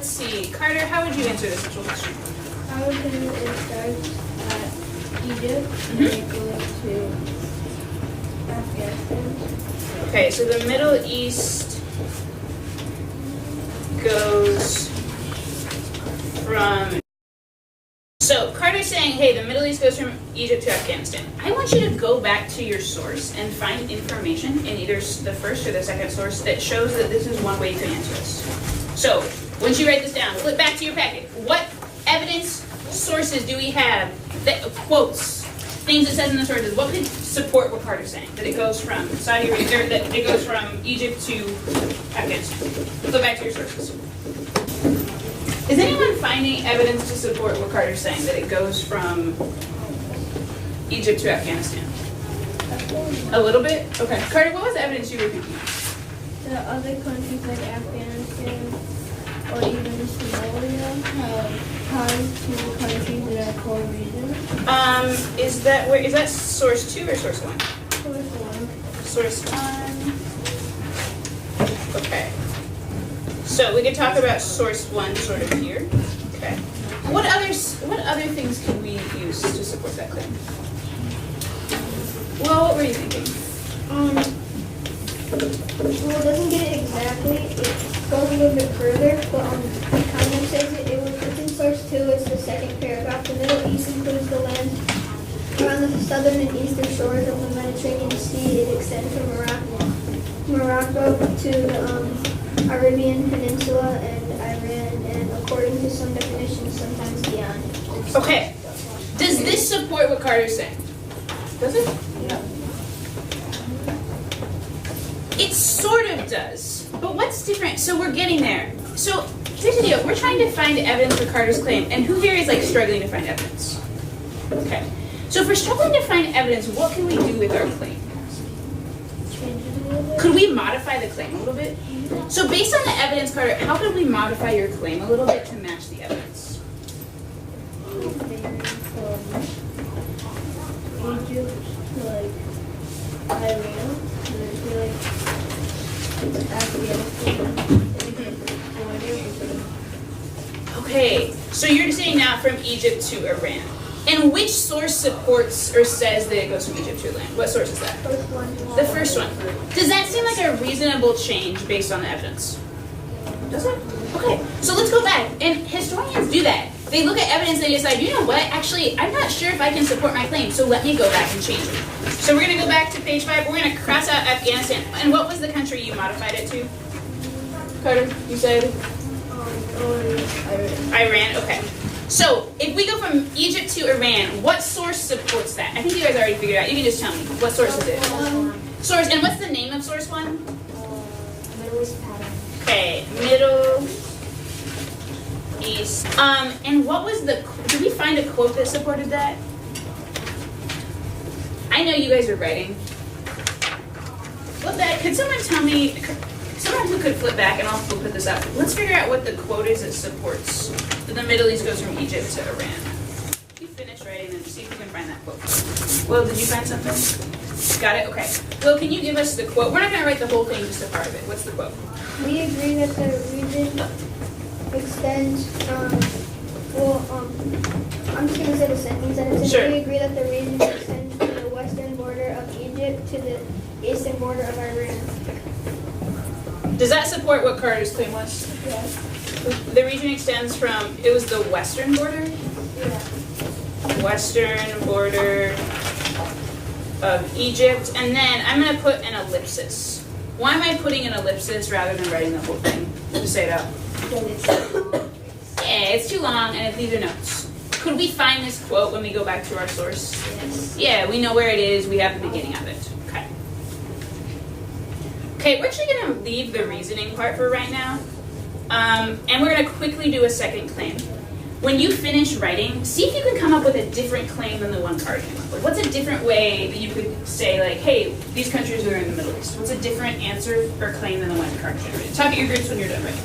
let's see. Carter, how would you answer this central question? I would say it starts at Egypt and it goes to Afghanistan. Okay, so the Middle East goes from... So Carter's saying, hey, the Middle East goes from Egypt to Afghanistan. I want you to go back to your source and find information in either the first or the second source that shows that this is one way you can answer this. So, once you write this down, flip back to your packet. What evidence sources do we have that quotes things it says in the sources? What could support what Carter's saying? That it goes from Saudi Arabia, or that it goes from Egypt to Afghanistan. Flip back to your sources. Is anyone finding evidence to support what Carter's saying, that it goes from Egypt to Afghanistan? A little bit? Okay. Carter, what was the evidence you were thinking of? The other countries like Afghanistan or even Somalia have ties to countries that are called regions. Is that source 2 or source 1? Source 1. Source 1. Okay. So we could talk about source 1 sort of here. Okay. What other things can we use to support that claim? Well, what were you thinking? Well, it doesn't get it exactly. It goes a little bit further, but it kind of says it's in source 2. It's the second paragraph. The Middle East includes the land around the southern and eastern shores of the Mediterranean Sea. It extends from Morocco to the Arabian Peninsula and Iran, and according to some definitions, sometimes beyond. Okay. Does this support what Carter's saying? Does it? No. It sort of does, but what's different? So we're getting there. So here's the deal. We're trying to find evidence for Carter's claim, and who here is like struggling to find evidence? Okay. So if we're struggling to find evidence, what can we do with our claim? Could we modify the claim a little bit? So based on the evidence, Carter, how could we modify your claim a little bit to match the evidence? Egypt to like Iran, Okay, so you're saying now from Egypt to Iran. And which source supports or says that it goes from Egypt to Iran? What source is that? First one. The first one. Does that seem like a reasonable change based on the evidence? Does it? Okay, so let's go back. And historians do that. They look at evidence and they decide, you know what, actually, I'm not sure if I can support my claim, so let me go back and change it. So we're going to go back to page 5. We're going to cross out Afghanistan. And what was the country you modified it to? Carter, you said? Iran, okay. So, if we go from Egypt to Iran, what source supports that? I think you guys already figured it out. You can just tell me. What source is it? Source, and what's the name of source 1? Middle East pattern. Okay, Middle East. And what was did we find a quote that supported that? I know you guys are writing. Flip back. Could someone tell me, someone who could flip back, and I'll put this up. Let's figure out what the quote is that supports that the Middle East goes from Egypt to Iran. If you finish writing, then see if you can find that quote. Will, did you find something? Got it? Okay. Will, can you give us the quote? We're not going to write the whole thing, just a part of it. What's the quote? We agree that the region extends I'm just going to say the sentence that it says. Sure. We agree that the region extends from the western border of Egypt to the eastern border of Iran. Does that support what Carter's claim was? Yes. The region extends from, it was the western border? Yeah. Western border of Egypt. And then I'm going to put an ellipsis. Why am I putting an ellipsis rather than writing the whole thing? Just say it out. Yeah, it's too long, and these are notes. Could we find this quote when we go back to our source? Yes. Yeah, we know where it is. We have the beginning of it. Okay. Okay, we're actually going to leave the reasoning part for right now. And we're going to quickly do a second claim. When you finish writing, see if you can come up with a different claim than the one Carter came up with. What's a different way that you could say, like, hey, these countries are in the Middle East? What's a different answer or claim than the one Carter generated? Talk at your groups when you're done writing.